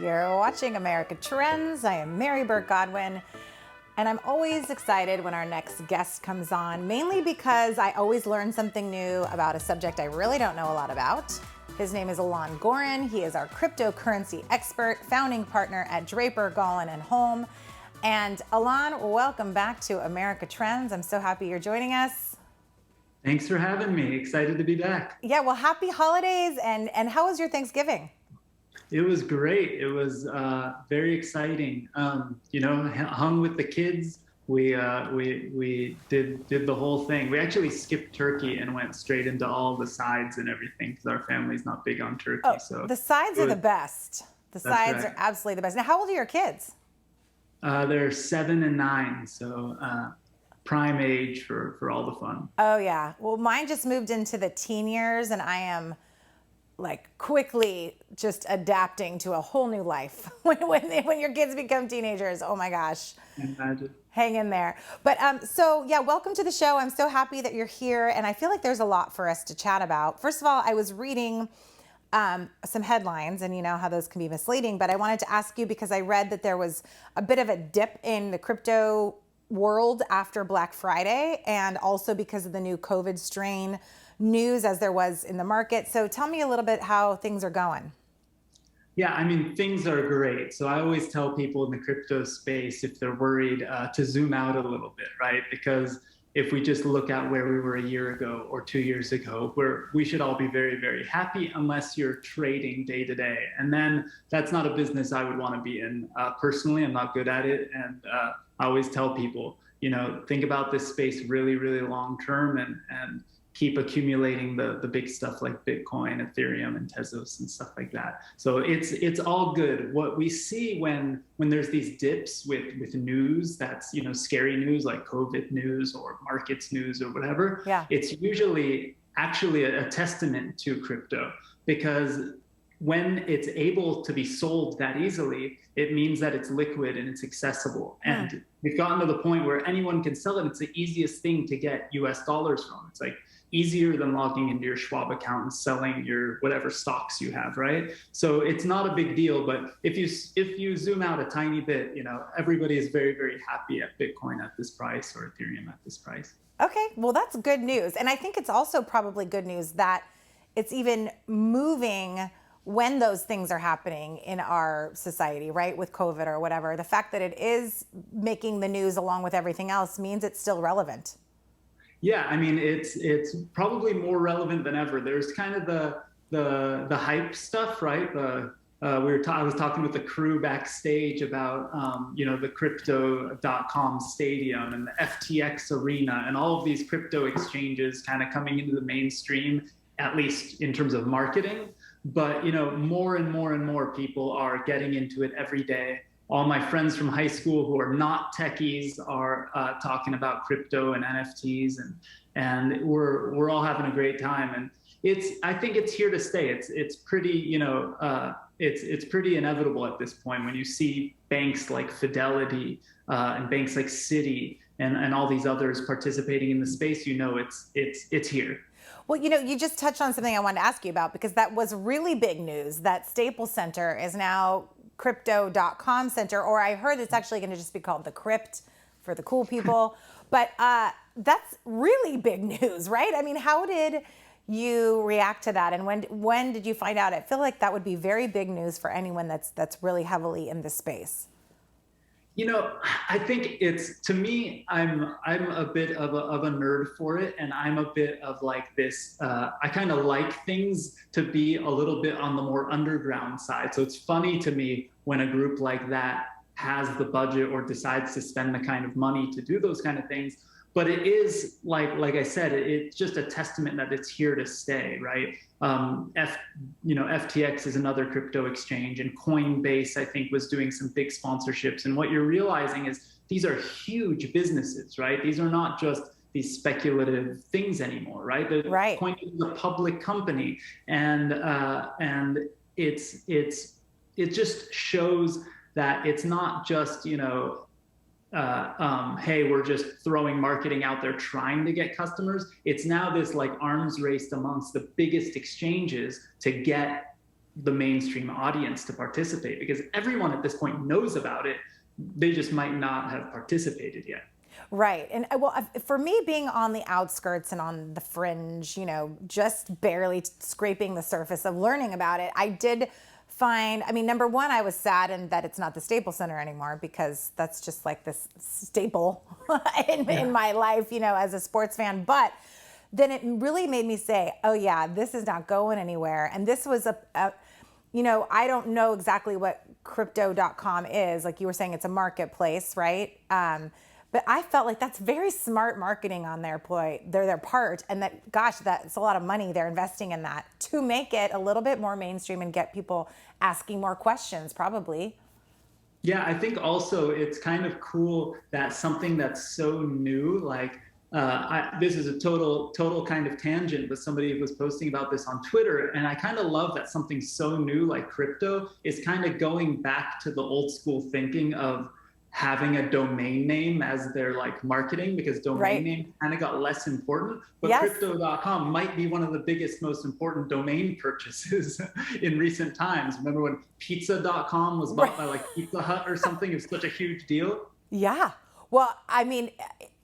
You're watching America Trends. I am Mary Burt-Godwin, and I'm always excited when our next guest comes on, mainly because I always learn something new about a subject I really don't know a lot about. His name is Alon Goren. He is our cryptocurrency expert, founding partner at Draper, Goren & Holm. And Alon, welcome back to America Trends. I'm so happy you're joining us. Thanks for having me. Excited to be back. Yeah, well, happy holidays. And how was your Thanksgiving? It was great. It was very exciting. Hung with the kids. We did the whole thing. We actually skipped turkey and went straight into all the sides and everything because our family's not big on turkey. Oh, so the sides are the best. The sides right. are absolutely the best. Now, how old are your kids? They're 7 and 9, so prime age for all the fun. Oh yeah. Well, mine just moved into the teen years, and I am like quickly just adapting to a whole new life when your kids become teenagers. Oh my gosh. Imagine. Hang in there. But so yeah, welcome to the show. I'm so happy that you're here, and I feel like there's a lot for us to chat about. First of all, I was reading some headlines, and you know how those can be misleading, but I wanted to ask you because I read that there was a bit of a dip in the crypto world after Black Friday, and also because of the new COVID strain news as there was in the market. So tell me a little bit how things are going. Yeah, I mean, things are great. So I always tell people in the crypto space, if they're worried, to zoom out a little bit, right? Because if we just look at where we were a year ago or 2 years ago, we should all be very, very happy unless you're trading day to day. And then that's not a business I would want to be in. Personally, I'm not good at it. And I always tell people, think about this space really, really long term and keep accumulating the big stuff like Bitcoin, Ethereum, and Tezos and stuff like that. So it's all good. What we see when there's these dips with news that's scary news like COVID news or markets news or whatever, yeah, it's usually actually a testament to crypto, because when it's able to be sold that easily, it means that it's liquid and it's accessible. And we've gotten to the point where anyone can sell it. It's the easiest thing to get US dollars from. It's like easier than logging into your Schwab account and selling your whatever stocks you have, right? So it's not a big deal. But if you zoom out a tiny bit, everybody is very, very happy at Bitcoin at this price or Ethereum at this price. Okay, well, that's good news. And I think it's also probably good news that it's even moving when those things are happening in our society, right? With COVID or whatever, the fact that it is making the news along with everything else means it's still relevant. Yeah, I mean, it's probably more relevant than ever. There's kind of the hype stuff, right? I was talking with the crew backstage about the crypto.com stadium and the FTX arena and all of these crypto exchanges kind of coming into the mainstream, at least in terms of marketing. But more and more and more people are getting into it every day. All my friends from high school who are not techies are talking about crypto and NFTs, and we're all having a great time. And I think it's here to stay. It's pretty it's pretty inevitable at this point when you see banks like Fidelity and banks like Citi and all these others participating in the space. It's here. Well, you just touched on something I wanted to ask you about, because that was really big news that Staples Center is now crypto.com center, or I heard it's actually going to just be called the Crypt for the cool people. But that's really big news, right? I mean, how did you react to that? And when did you find out? I feel like that would be very big news for anyone that's really heavily in this space. I think to me, I'm a bit of a nerd for it, and I'm a bit of like this. I kind of like things to be a little bit on the more underground side. So it's funny to me when a group like that has the budget or decides to spend the kind of money to do those kind of things. But it is like I said, it's just a testament that it's here to stay, right? FTX is another crypto exchange, and Coinbase, I think, was doing some big sponsorships. And what you're realizing is these are huge businesses, right? These are not just these speculative things anymore, right? Right. Coinbase is a public company, and it just shows that it's not just hey, we're just throwing marketing out there trying to get customers. It's now this like arms race amongst the biggest exchanges to get the mainstream audience to participate, because everyone at this point knows about it. They just might not have participated yet. Right. And well, for me, being on the outskirts and on the fringe, just barely scraping the surface of learning about it, I did find, I mean, number one, I was saddened that it's not the Staples Center anymore, because that's just like this staple in my life, as a sports fan. But then it really made me say, oh yeah, this is not going anywhere. And this was I don't know exactly what crypto.com is. Like you were saying, it's a marketplace, right? But I felt like that's very smart marketing on their part, and that, gosh, that's a lot of money they're investing in that to make it a little bit more mainstream and get people asking more questions, probably. Yeah, I think also it's kind of cool that something that's so new, like this is a total kind of tangent, but somebody was posting about this on Twitter, and I kind of love that something so new like crypto is kind of going back to the old school thinking of having a domain name as their like marketing, because domain name kind of got less important, but crypto.com might be one of the biggest, most important domain purchases in recent times. Remember when pizza.com was bought by like Pizza Hut or something? It was such a huge deal. Yeah. Well, I mean,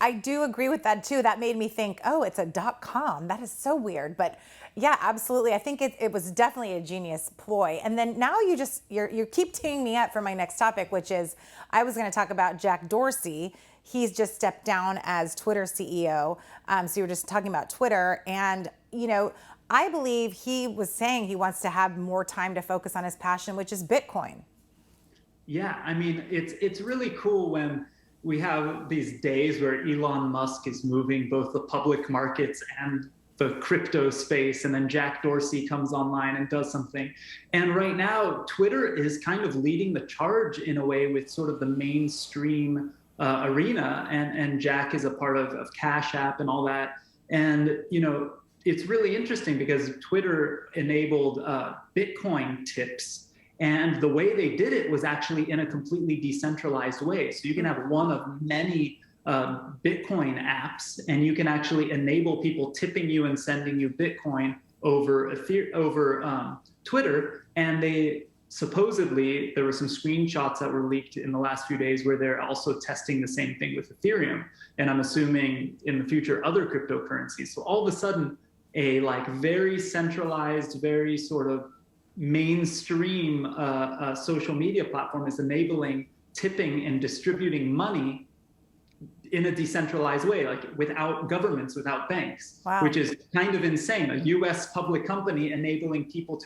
I do agree with that too. That made me think, oh, it's a .com. That is so weird. But yeah, absolutely. I think it was definitely a genius ploy. And then now you keep teeing me up for my next topic, which is I was going to talk about Jack Dorsey. He's just stepped down as Twitter CEO. So you were just talking about Twitter, and I believe he was saying he wants to have more time to focus on his passion, which is Bitcoin. Yeah, I mean, it's really cool when we have these days where Elon Musk is moving both the public markets and the crypto space, and then Jack Dorsey comes online and does something. And right now, Twitter is kind of leading the charge in a way with sort of the mainstream arena, and Jack is a part of Cash App and all that. And it's really interesting because Twitter enabled Bitcoin tips. And the way they did it was actually in a completely decentralized way. So you can have one of many Bitcoin apps, and you can actually enable people tipping you and sending you Bitcoin over Twitter. And they supposedly, there were some screenshots that were leaked in the last few days where they're also testing the same thing with Ethereum. And I'm assuming in the future, other cryptocurrencies. So all of a sudden, a like very centralized, very sort of mainstream social media platform is enabling tipping and distributing money in a decentralized way, like without governments, without banks, which is kind of insane. A US public company enabling people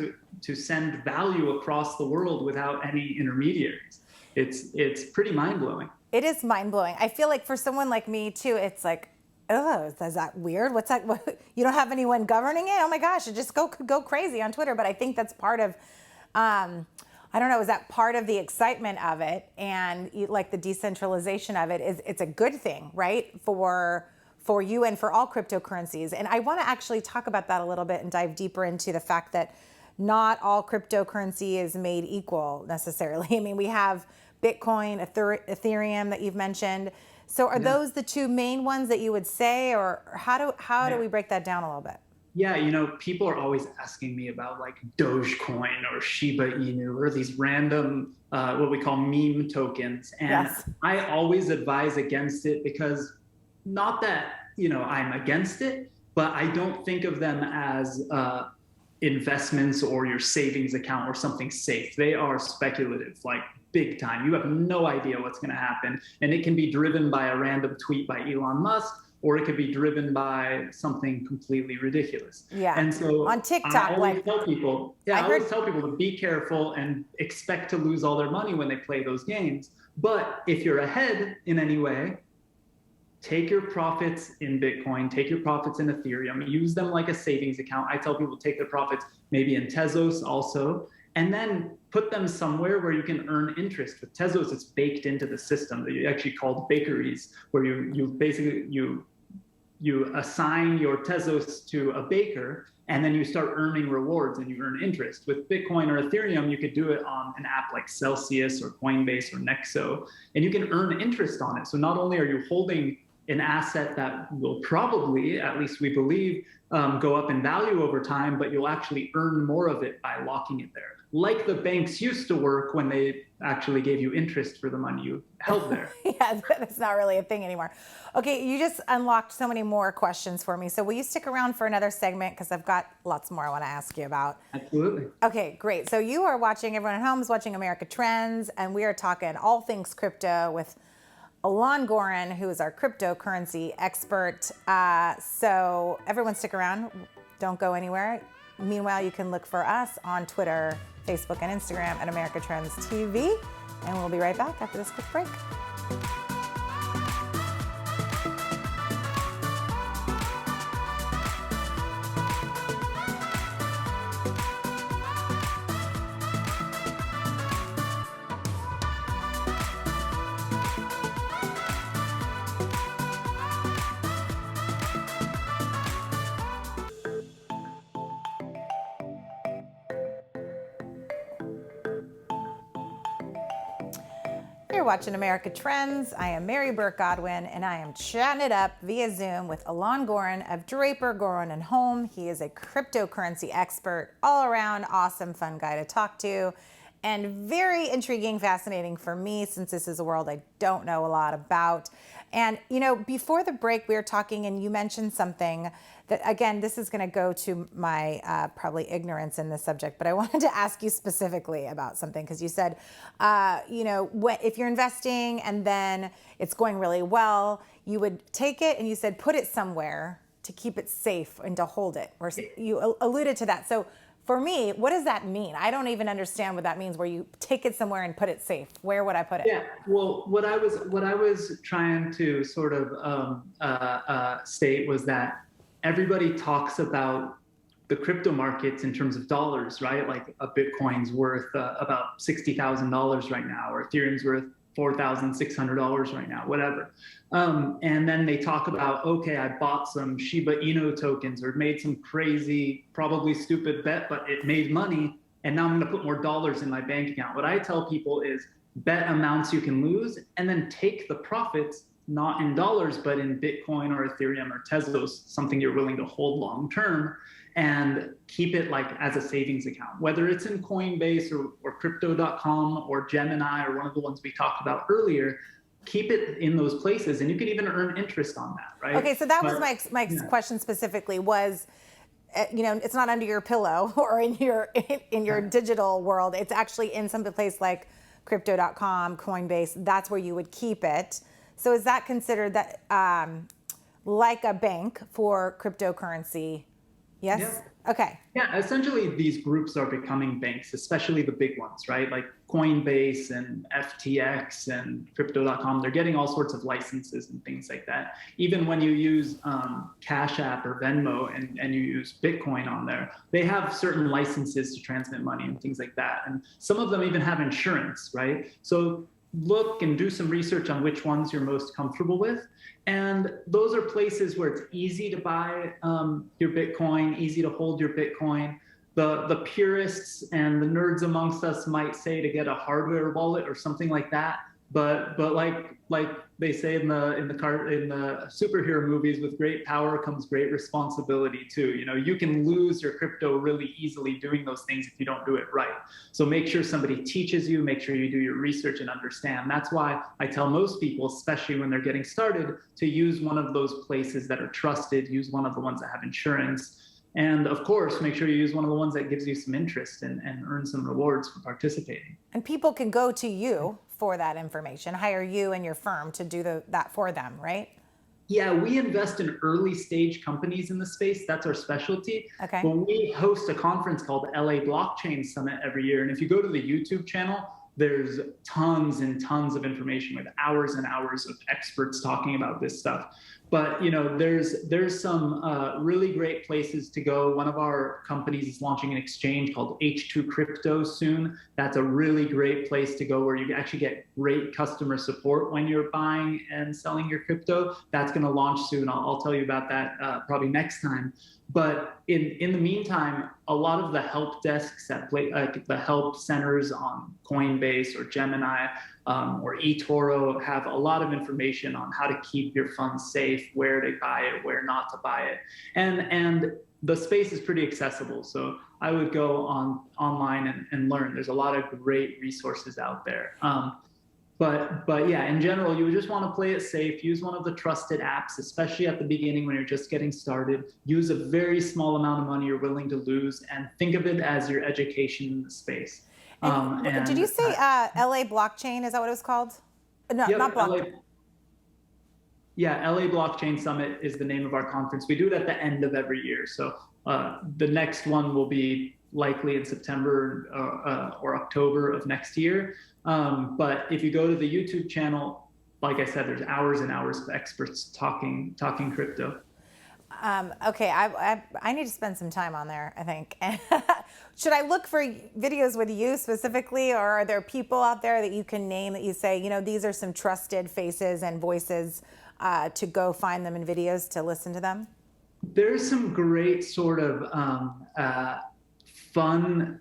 to send value across the world without any intermediaries. It's pretty mind-blowing. It is mind-blowing. I feel like for someone like me too, it's like, oh, is that weird? What's that? You don't have anyone governing it? Oh my gosh, it just could go crazy on Twitter. But I think that's part of, I don't know, is that part of the excitement of it, and like the decentralization of it it's a good thing, right? For you and for all cryptocurrencies. And I want to actually talk about that a little bit and dive deeper into the fact that not all cryptocurrency is made equal necessarily. I mean, we have Bitcoin, Ethereum that you've mentioned. So are those the two main ones that you would say, or how do we break that down a little bit? Yeah, people are always asking me about like Dogecoin or Shiba Inu or these random, what we call meme tokens. And I always advise against it, because not that, I'm against it, but I don't think of them as investments or your savings account or something safe. They are speculative, like big time. You have no idea what's going to happen. And it can be driven by a random tweet by Elon Musk, or it could be driven by something completely ridiculous. Yeah. And so on TikTok, I always tell people to be careful and expect to lose all their money when they play those games. But if you're ahead in any way, take your profits in Bitcoin, take your profits in Ethereum, use them like a savings account. I tell people take their profits maybe in Tezos also, and then put them somewhere where you can earn interest. With Tezos, it's baked into the system that you actually called bakeries, where you basically you assign your Tezos to a baker, and then you start earning rewards and you earn interest. With Bitcoin or Ethereum, you could do it on an app like Celsius or Coinbase or Nexo, and you can earn interest on it. So not only are you holding an asset that will probably, at least we believe, go up in value over time, but you'll actually earn more of it by locking it there. Like the banks used to work when they actually gave you interest for the money you held there. Yeah, that's not really a thing anymore. Okay, you just unlocked so many more questions for me. So will you stick around for another segment? Because I've got lots more I want to ask you about. Absolutely. Okay, great. So you are watching, everyone at home is watching America Trends, and we are talking all things crypto with Alon Goren, who is our cryptocurrency expert. So everyone stick around. Don't go anywhere. Meanwhile, you can look for us on Twitter, Facebook, and Instagram at America Trends TV. And we'll be right back after this quick break. You're watching America Trends. I am Mary Burt-Godwin, and I am chatting it up via Zoom with Alon Goren of Draper, Goren & Home. He is a cryptocurrency expert, all around awesome, fun guy to talk to, and very intriguing, fascinating for me, since this is a world I don't know a lot about. And, you know, before the break, we were talking, and you mentioned something that, again, this is going to go to my probably ignorance in this subject, but I wanted to ask you specifically about something, because you said, you know, if you're investing and then it's going really well, you would take it and you said put it somewhere to keep it safe and to hold it, or you alluded to that. So for me, what does that mean? I don't even understand what that means, where you take it somewhere and put it safe. Where would I put it? Yeah, well, what I was trying to sort of state was that everybody talks about the crypto markets in terms of dollars, right? Like a Bitcoin's worth about $60,000 right now, or Ethereum's worth $4,600 right now, whatever. And then they talk about, okay, I bought some Shiba Inu tokens or made some crazy, probably stupid bet, but it made money. And now I'm going to put more dollars in my bank account. What I tell people is bet amounts you can lose and then take the profits, not in dollars, but in Bitcoin or Ethereum or Tezos, something you're willing to hold long term, and keep it like as a savings account, whether it's in Coinbase or crypto.com or Gemini or one of the ones we talked about earlier. Keep it in those places, and you can even earn interest on that, right? Okay, so that was my question specifically was, you know, it's not under your pillow or in your digital world. It's actually in some place like crypto.com, Coinbase. That's where you would keep it. So is that considered that like a bank for cryptocurrency? Yes? Yeah. Okay. Yeah, essentially these groups are becoming banks, especially the big ones, right? Like Coinbase and FTX and crypto.com, they're getting all sorts of licenses and things like that. Even when you use Cash App or Venmo and you use Bitcoin on there, they have certain licenses to transmit money and things like that. And some of them even have insurance, right? So look and do some research on which ones you're most comfortable with. And those are places where it's easy to buy your Bitcoin, easy to hold your Bitcoin. The purists and the nerds amongst us might say to get a hardware wallet or something like that. But like they say in the superhero movies, with great power comes great responsibility too. You know, you can lose your crypto really easily doing those things if you don't do it right. So make sure somebody teaches you, make sure you do your research and understand. That's why I tell most people, especially when they're getting started, to use one of those places that are trusted, use one of the ones that have insurance. And of course, make sure you use one of the ones that gives you some interest and earn some rewards for participating. And people can go to you for that information, hire you and your firm to do that for them, right? Yeah, we invest in early stage companies in the space. That's our specialty. Okay. Well, we host a conference called LA Blockchain Summit every year. And if you go to the YouTube channel, there's tons and tons of information with hours and hours of experts talking about this stuff. But you know, there's some really great places to go. One of our companies is launching an exchange called H2 Crypto soon. That's a really great place to go, where you actually get great customer support when you're buying and selling your crypto. That's going to launch soon. I'll tell you about that probably next time. But in the meantime, a lot of the help desks the help centers on Coinbase or Gemini or eToro have a lot of information on how to keep your funds safe, where to buy it, where not to buy it, and the space is pretty accessible. So I would go online and learn. There's a lot of great resources out there. But yeah, in general, you would just want to play it safe. Use one of the trusted apps, especially at the beginning when you're just getting started. Use a very small amount of money you're willing to lose, and think of it as your education in the space. And did you say LA Blockchain? Is that what it was called? No, yep, not Blockchain. LA Blockchain Summit is the name of our conference. We do it at the end of every year. So the next one will be likely in September or October of next year. But if you go to the YouTube channel, like I said, there's hours and hours of experts talking crypto. Okay, I need to spend some time on there, I think. Should I look for videos with you specifically, or are there people out there that you can name that you say, you know, these are some trusted faces and voices to go find them in videos to listen to them? There's some great sort of fun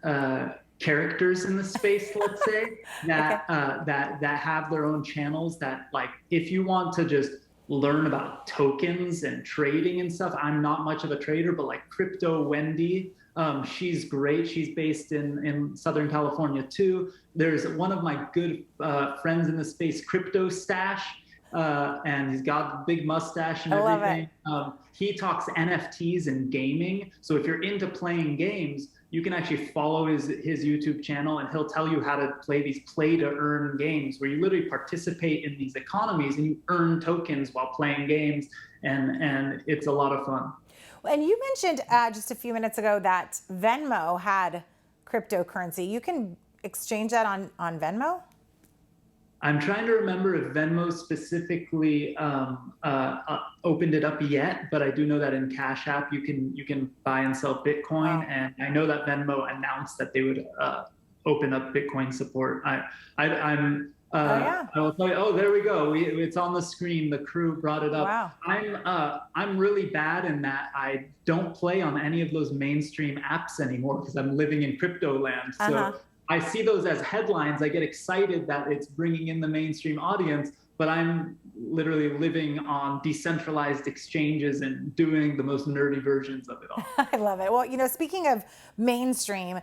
characters in the space, let's say, that that have their own channels that, like, if you want to just learn about tokens and trading and stuff. I'm not much of a trader, but like Crypto Wendy, she's great. She's based in Southern California too. There's one of my good friends in the space, Crypto Stash, and he's got a big mustache and everything. He talks NFTs and gaming. So if you're into playing games, you can actually follow his YouTube channel, and he'll tell you how to play these play-to-earn games where you literally participate in these economies and you earn tokens while playing games, and it's a lot of fun. And you mentioned just a few minutes ago that Venmo had cryptocurrency. You can exchange that on Venmo? I'm trying to remember if Venmo specifically opened it up yet, but I do know that in Cash App you can buy and sell Bitcoin, Wow. and I know that Venmo announced that they would open up Bitcoin support. I will tell you. Oh, there we go. It's on the screen. The crew brought it up. Wow. I'm really bad in that I don't play on any of those mainstream apps anymore because I'm living in crypto land. So I see those as headlines. I get excited that it's bringing in the mainstream audience, but I'm literally living on decentralized exchanges and doing the most nerdy versions of it all. I love it. Well, you know, speaking of mainstream,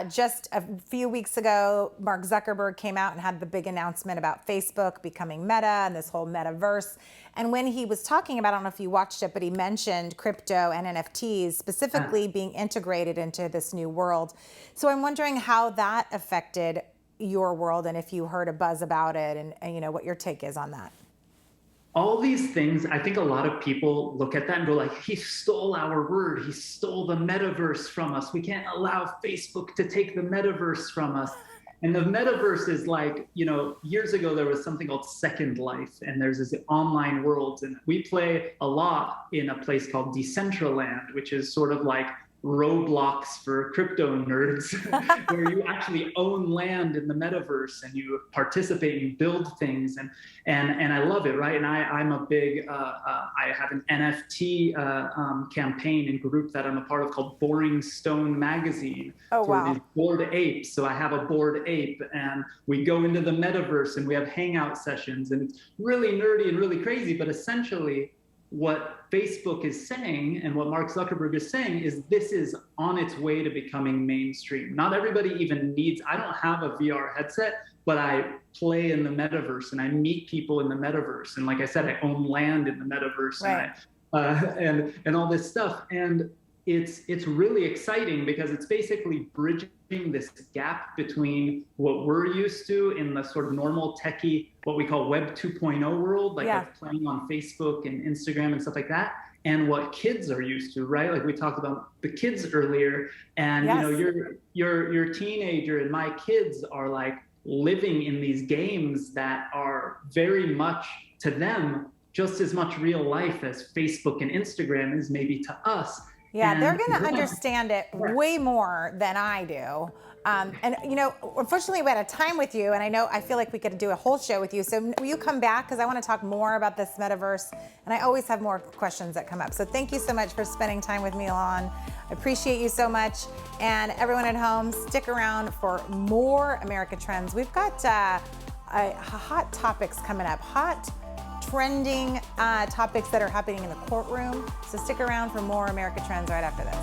just a few weeks ago, Mark Zuckerberg came out and had the big announcement about Facebook becoming Meta and this whole metaverse. And when he was talking about, I don't know if you watched it, but he mentioned crypto and NFTs specifically being integrated into this new world. So I'm wondering how that affected your world, and if you heard a buzz about it, and you know what your take is on that. All these things, I think a lot of people look at that and go like, he stole our word. He stole the metaverse from us. We can't allow Facebook to take the metaverse from us. And the metaverse is like, you know, years ago, there was something called Second Life, and there's this online world. And we play a lot in a place called Decentraland, which is sort of like Roblox for crypto nerds, where you actually own land in the metaverse and you participate, you build things, and I love it, right? And I'm a big, I have an NFT campaign and group that I'm a part of called Boring Stone Magazine. Oh, wow. These bored apes. So I have a bored ape, and we go into the metaverse and we have hangout sessions, and it's really nerdy and really crazy, but essentially what Facebook is saying and what Mark Zuckerberg is saying is this is on its way to becoming mainstream. Not everybody even needs, I don't have a VR headset, but I play in the metaverse and I meet people in the metaverse. And like I said, I own land in the metaverse, right. and all this stuff. And it's really exciting because it's basically bridging this gap between what we're used to in the sort of normal techie, what we call Web 2.0 world, like playing on Facebook and Instagram and stuff like that, and what kids are used to, right? Like we talked about the kids earlier, and you know, your teenager and my kids are like living in these games that are very much to them just as much real life as Facebook and Instagram is maybe to us. Yeah, they're And going to understand it way more than I do. And you know, unfortunately, we had a time with you, and I feel like we could do a whole show with you. So will you come back? Because I want to talk more about this metaverse, and I always have more questions that come up. So thank you so much for spending time with me, Alon. I appreciate you so much. And everyone at home, stick around for more America Trends. We've got hot topics coming up, hot trending topics that are happening in the courtroom. So stick around for more America Trends right after this.